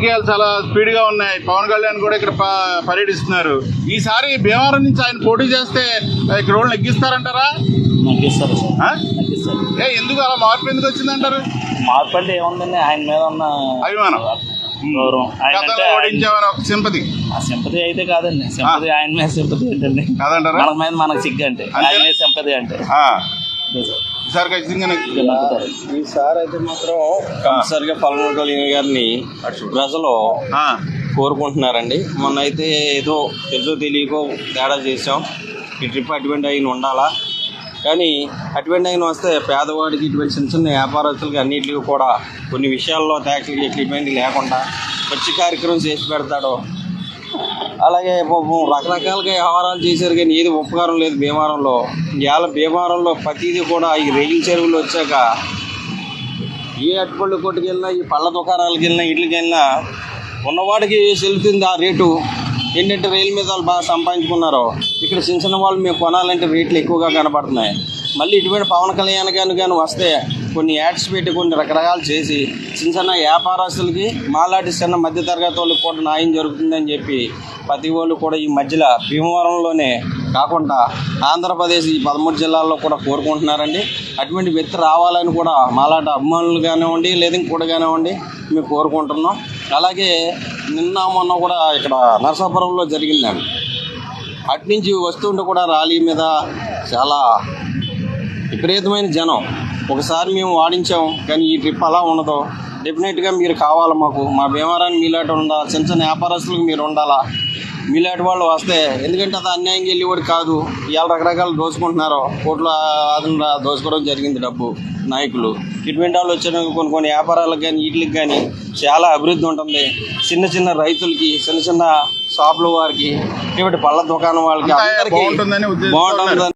రాజకీయాలు చాలా స్పీడ్ గా ఉన్నాయి. పవన్ కళ్యాణ్ కూడా ఇక్కడ పర్యటిస్తున్నారు. ఈసారి భీమవరం నుంచి ఆయన పోటీ చేస్తే ఇక్కడ రోడ్లు నెగ్గిస్తారంటారా? నెగ్గిస్తారు సార్, నెగ్గిస్తారు. ఎందుకు అలా మార్పు ఎందుకు వచ్చిందంటారు? మార్పు అంటే ఏముందండి, ఆయన మీద ఉన్న అభిమానం, గౌరవం. ఓడించామని ఒక సింపతి. ఆ సింపతి అయితే కాదండి, సింపతి ఆయన మీద సింపతి ఏంటండి కాదంటారా? మన మీద మనకు సిగ్గు అంటే ఆయన మీద సింపతి అంటే ఈసారి ఖచ్చితంగా ఈసారి అయితే మాత్రం కంపల్సరిగా పవన్ కళ్యాణ్ గారిని ప్రజలు కోరుకుంటున్నారండి. మొన్న అయితే ఏదో తెలుసో తెలియకో తేడా చేసాం, ఈ ట్రిప్ అటువంటి అయిన ఉండాలా, కానీ అటువంటి అయిన వస్తే పేదవాడికి ఇటువంటి చిన్న చిన్న వ్యాపారస్తులకి అన్నింటికి కూడా కొన్ని విషయాల్లో ట్యాక్స్లకి ఇటువంటి లేకుండా మంచి కార్యక్రమం చేసి పెడతాడు. అలాగే రకరకాలుగా వ్యవహారాలు చేశారు కానీ ఏది ఉపకారం లేదు భీమవరంలో. ఇవాళ భీమవరంలో ప్రతిదీ కూడా ఈ రైలు చెరువులు వచ్చాక ఏ అట్టుపళ్ళు కొట్టుకెళ్ళినా, ఈ పళ్ళ దుకాణాలకు వెళ్ళినా, ఇళ్ళకి వెళ్ళినా ఉన్నవాడికి చెల్లుతుంది ఆ రేటు. ఏంటంటే రైలు మీద వాళ్ళు బాగా సంపాదించుకున్నారు. ఇక్కడ చిన్న చిన్న వాళ్ళు మేము కొనాలంటే రేట్లు ఎక్కువగా కనపడుతున్నాయి. మళ్ళీ ఇటువంటి పవన్ కళ్యాణ్ కానీ వస్తే కొన్ని యాడ్స్ పెట్టి కొన్ని రకరకాలు చేసి చిన్న చిన్న వ్యాపారస్తులకి మాలాంటి చిన్న మధ్యతరగతి వాళ్ళకి కూడా న్యాయం జరుగుతుందని చెప్పి ప్రతి వాళ్ళు కూడా ఈ మధ్యలో భీమవరంలోనే కాకుండా ఆంధ్రప్రదేశ్ ఈ 13 జిల్లాల్లో కూడా కోరుకుంటున్నారండి. అటువంటి వ్యక్తి రావాలని కూడా మాలాంటి అభిమానులు కానివ్వండి, లేదా ఇంకోటి కానివ్వండి మేము కోరుకుంటున్నాం. అలాగే నిన్న మొన్న కూడా ఇక్కడ నరసాపురంలో జరిగిందండి. అట్నుంచి వస్తుంటే కూడా ర్యాలీ మీద చాలా విపరీతమైన జనం. ఒకసారి మేము వాడించాం కానీ ఈ ట్రిప్ అలా ఉండదు. డెఫినెట్గా మీరు కావాలి మాకు, మా భీమవరాన్ని మీలాంటి ఉండాలి, చిన్న చిన్న వ్యాపారస్తులకు మీరు ఉండాలా, మీలాంటి వాళ్ళు వస్తే. ఎందుకంటే అది అన్యాయంగా వెళ్ళేవాడు కాదు. ఇవాళ రకరకాలు దోచుకుంటున్నారు, కోట్ల ఆదరణ దోచుకోవడం జరిగింది డబ్బు నాయకులు. ఇటువంటి వాళ్ళు వచ్చిన కొన్ని వ్యాపారాలకు కానీ వీటికి కానీ చాలా అభివృద్ధి ఉంటుంది. చిన్న చిన్న రైతులకి, చిన్న చిన్న షాపుల వారికి, ఇటువంటి పళ్ళ దుకాణం వాళ్ళకి అందరికీ బాగుంటుందని